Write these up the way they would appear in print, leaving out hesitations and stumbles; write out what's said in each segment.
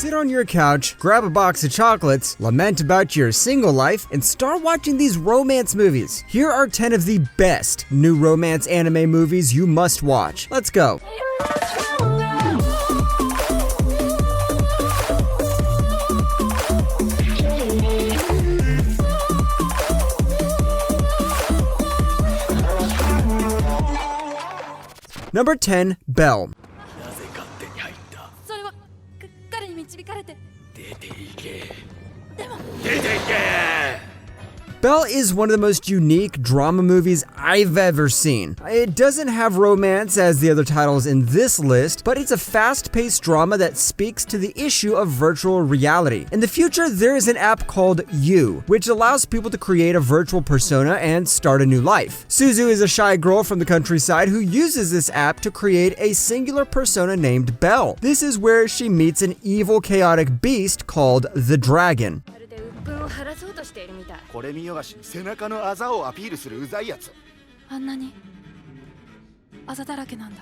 Sit on your couch, grab a box of chocolates, lament about your single life, and start watching these romance movies. Here are 10 of the best new romance anime movies you must watch. Let's go. Number 10, Belle. Belle is one of the most unique drama movies I've ever seen. It doesn't have romance as the other titles in this list, but it's a fast-paced drama that speaks to the issue of virtual reality. In the future, there is an app called You, which allows people to create a virtual persona and start a new life. Suzu is a shy girl from the countryside who uses this app to create a singular persona named Belle. This is where she meets an evil, chaotic beast called the Dragon. これ見よがし背中のあざをアピールするうざいやつ。あんなにあざだらけなんだ。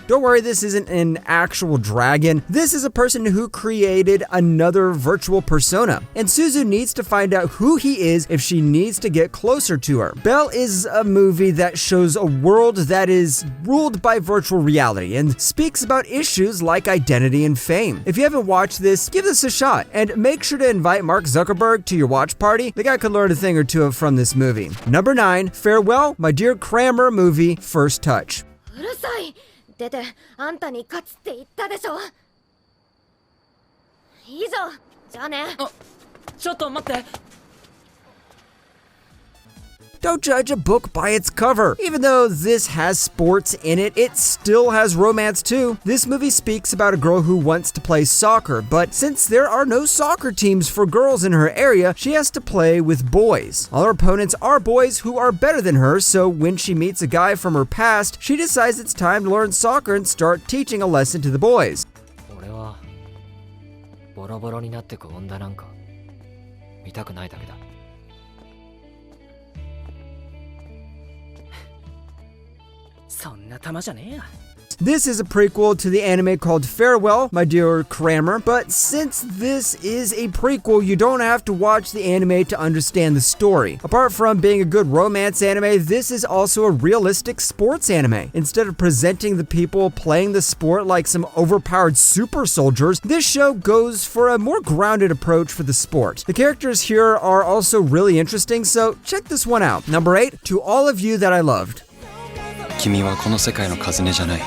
Don't worry, this isn't an actual dragon. This is a person who created another virtual persona. And Suzu needs to find out who he is if she needs to get closer to her. Belle is a movie that shows a world that is ruled by virtual reality and speaks about issues like identity and fame. If you haven't watched this, give this a shot. And make sure to invite Mark Zuckerberg to your watch party. The guy could learn a thing or two from this movie. Number 9, Farewell, My Dear Kramer movie, First Touch. うるさい。出てあんたに勝つって言ったでしょ。いいぞ。じゃあね。ちょっと待って。 Don't judge a book by its cover. Even though this has sports in it, it still has romance too. This movie speaks about a girl who wants to play soccer, but since there are no soccer teams for girls in her area, she has to play with boys. All her opponents are boys who are better than her, so when she meets a guy from her past, she decides it's time to learn soccer and start teaching a lesson to the boys. 俺はボロボロになってく女なんか見たくないだけだ。 そんな玉じゃねえや。 This is a prequel to the anime called Farewell, My Dear Kramer, but since this is a prequel, you don't have to watch the anime to understand the story. Apart from being a good romance anime, this is also a realistic sports anime. Instead of presenting the people playing the sport like some overpowered super soldiers, this show goes for a more grounded approach for the sport. The characters here are also really interesting, so check this one out. Number 8, To All of You That I Loved. 君はこの世界のカズネじゃない。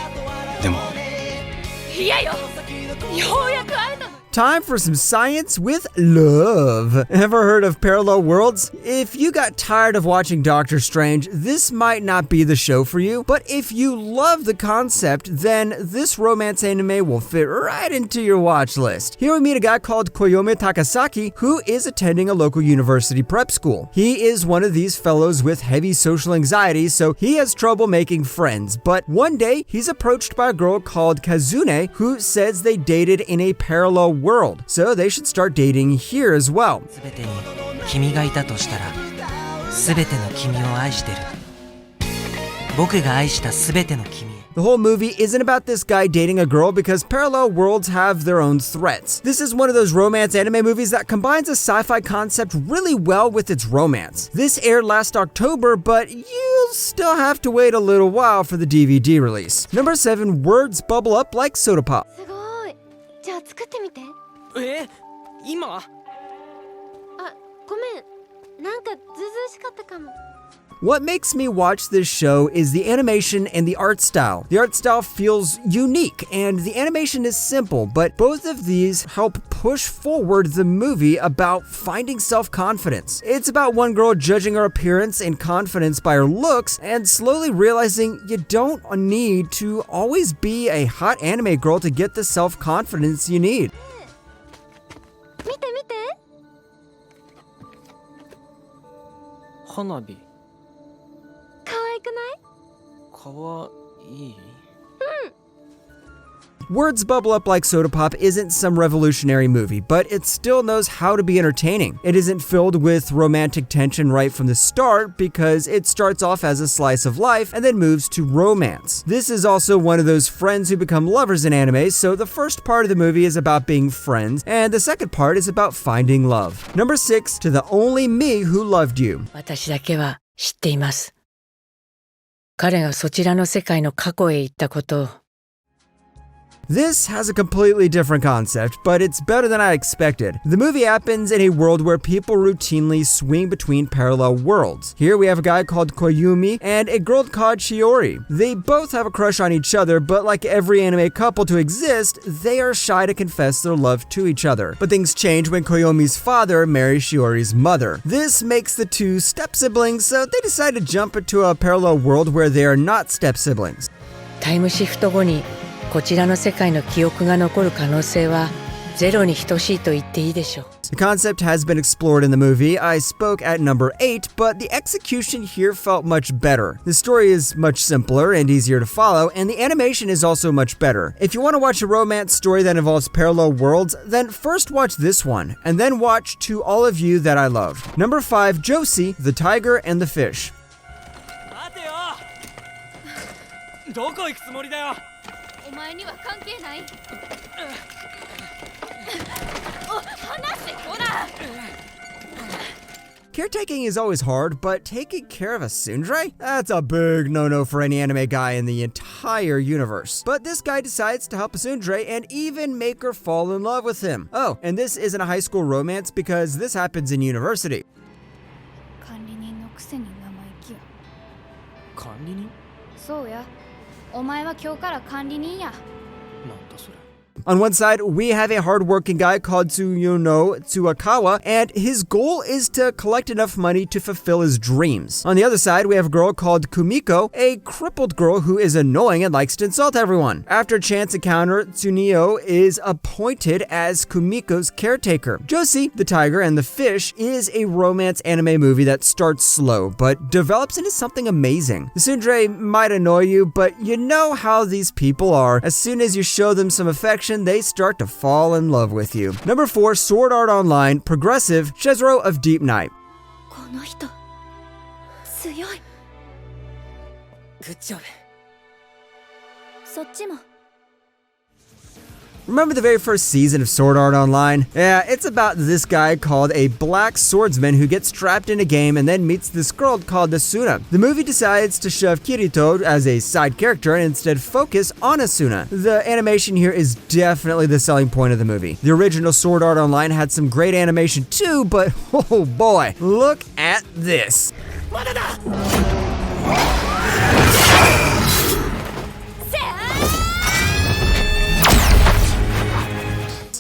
でも。いやよ。ようやく会えたの。 Time for some science with love. Ever heard of parallel worlds? If you got tired of watching Doctor Strange, this might not be the show for you. But if you love the concept, then this romance anime will fit right into your watch list. Here we meet a guy called Koyome Takasaki, who is attending a local university prep school. He is one of these fellows with heavy social anxiety, so he has trouble making friends. But one day, he's approached by a girl called Kazune, who says they dated in a parallel world, so they should start dating here as well. 全てに君がいたとしたら、全ての君を愛してる。僕が愛した全ての君へ。 The whole movie isn't about this guy dating a girl because parallel worlds have their own threats. This is one of those romance anime movies that combines a sci-fi concept really well with its romance. This aired last October, but you'll still have to wait a little while for the DVD release. Number 7, Words Bubble Up Like Soda Pop. すごい。じゃあ作ってみて。今？あ、ごめん。なんかずうずうしかったかも。 What makes me watch this show is the animation and the art style. The art style feels unique and the animation is simple, but both of these help push forward the movie about finding self-confidence. It's about one girl judging her appearance and confidence by her looks and slowly realizing you don't need to always be a hot anime girl to get the self-confidence you need. 見て見て。花火。 可愛くない？かわいい。Words Bubble Up Like Soda Pop isn't some revolutionary movie, but it still knows how to be entertaining. It isn't filled with romantic tension right from the start because it starts off as a slice of life and then moves to romance. This is also one of those friends who become lovers in anime, so the first part of the movie is about being friends, and the second part is about finding love. Number 6, To the Only Me Who Loved You. 私だけは知っています。彼がそちらの世界の過去へ行ったことを。This has a completely different concept, but it's better than I expected. The movie happens in a world where people routinely swing between parallel worlds. Here we have a guy called Koyumi and a girl called Shiori. They both have a crush on each other, but like every anime couple to exist, they are shy to confess their love to each other. But things change when Koyomi's father marries Shiori's mother. This makes the two step-siblings, so they decide to jump into a parallel world where they are not step-siblings. タイムシフト後にこちらの世界の記憶が残る可能性はゼロに等しいと言っていいでしょう。The concept has been explored in the movie. I spoke at number 8, but the execution here felt much better. The story is much simpler and easier to follow, and the animation is also much better. If you want to watch a romance story that involves parallel worlds, then first watch this one, and then watch To All of You That I Love. Number 5, Josie, the Tiger and the Fish. 待てよどこ行くつもりだよお前には関係ない。お、離せ、こら。 Caretaking is always hard, but taking care of a tsundere? That's a big no-no for any anime guy in the entire universe. But this guy decides to help a tsundere and even make her fall in love with him. Oh, and this isn't a high school romance because this happens in university. 管理人のくせに生意気や。管理人そうや。お前は今日から管理人や。なんだそれ On one side, we have a hardworking guy called Tsuyono Tsuakawa, and his goal is to collect enough money to fulfill his dreams. On the other side, we have a girl called Kumiko, a crippled girl who is annoying and likes to insult everyone. After a chance encounter, Tsuneo is appointed as Kumiko's caretaker. Josie, the Tiger and the Fish is a romance anime movie that starts slow, but develops into something amazing. The tsundere might annoy you, but you know how these people are. As soon as you show them some affection, they start to fall in love with you. Number 4, Sword Art Online, Progressive, Shezro of Deep Night. この人強い。グッジョブ。そっちも。 Remember the very first season of Sword Art Online? Yeah, it's about this guy called a black swordsman who gets trapped in a game and then meets this girl called Asuna. The movie decides to shove Kirito as a side character and instead focus on Asuna. The animation here is definitely the selling point of the movie. The original Sword Art Online had some great animation too, but oh boy, look at this.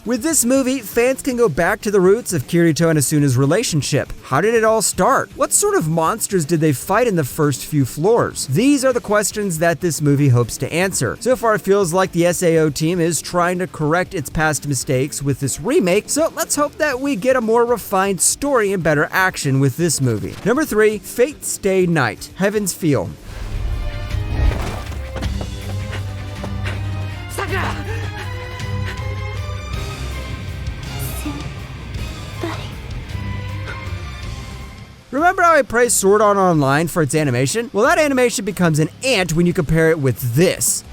With this movie, fans can go back to the roots of Kirito and Asuna's relationship. How did it all start? What sort of monsters did they fight in the first few floors? These are the questions that this movie hopes to answer. So far, it feels like the SAO team is trying to correct its past mistakes with this remake, so let's hope that we get a more refined story and better action with this movie. Number 3, Fate Stay Night, Heaven's Feel. Remember how I praised Sword Art Online for its animation? Well, that animation becomes an ant when you compare it with this.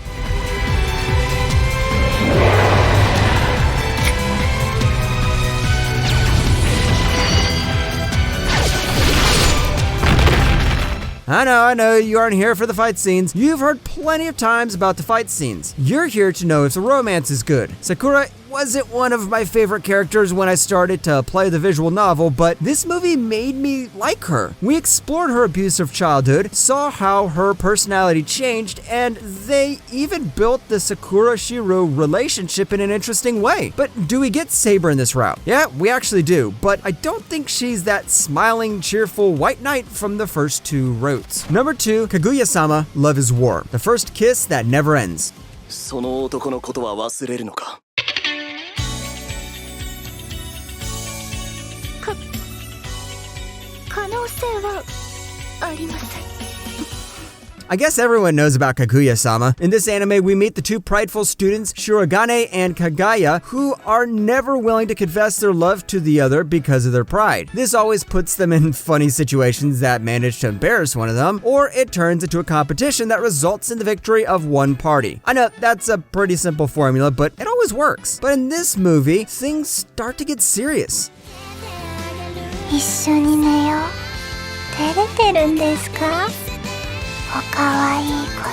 I know, you aren't here for the fight scenes. You've heard plenty of times about the fight scenes. You're here to know if the romance is good. Sakura wasn't one of my favorite characters when I started to play the visual novel, but this movie made me like her. We explored her abusive childhood, saw how her personality changed, and they even built the Sakura-Shiro relationship in an interesting way. But do we get Saber in this route? Yeah, we actually do, but I don't think she's that smiling, cheerful white knight from the first two routes. Number 2, Kaguya-sama, Love is War, the first kiss that never ends. その男のことは忘れるのか。可能性はあります。I guess everyone knows about Kaguya-sama. In this anime, we meet the two prideful students, Shirogane and Kagaya, who are never willing to confess their love to the other because of their pride. This always puts them in funny situations that manage to embarrass one of them, or it turns into a competition that results in the victory of one party. I know that's a pretty simple formula, but it always works. But in this movie, things start to get serious. 一緒に寝よう。照れてるんですか？おかわいいこ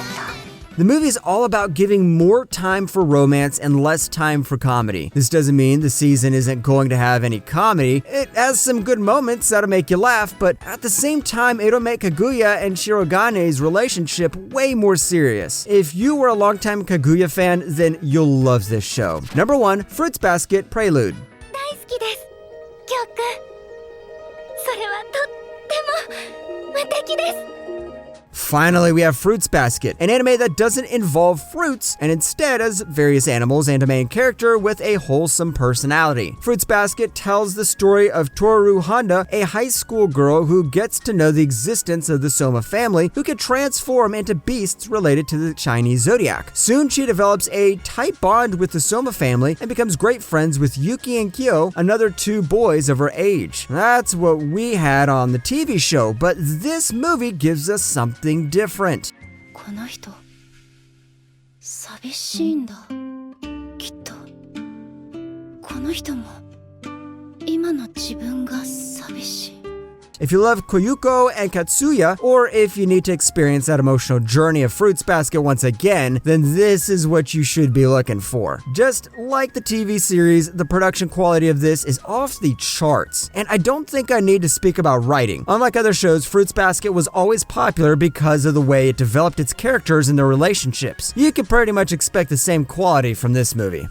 と。 The movie is all about giving more time for romance and less time for comedy. This doesn't mean the season isn't going to have any comedy. It has some good moments that'll make you laugh, but at the same time, it'll make Kaguya and Shirogane's relationship way more serious. If you were a longtime Kaguya fan, then you'll love this show. Number 1, Fruits Basket Prelude. 大好きです。曲。それはとっても無敵です。 Finally, we have Fruits Basket, an anime that doesn't involve fruits and instead has various animals and a main character with a wholesome personality. Fruits Basket tells the story of Toru Honda, a high school girl who gets to know the existence of the Soma family, who can transform into beasts related to the Chinese zodiac. Soon, she develops a tight bond with the Soma family and becomes great friends with Yuki and Kyo, another 2 boys of her age. That's what we had on the TV show, but this movie gives us something different. この人寂しいんだきっとこの人も今の自分が寂しい If you love Koyuko and Katsuya, or if you need to experience that emotional journey of Fruits Basket once again, then this is what you should be looking for. Just like the TV series, the production quality of this is off the charts. And I don't think I need to speak about writing. Unlike other shows, Fruits Basket was always popular because of the way it developed its characters and their relationships. You can pretty much expect the same quality from this movie.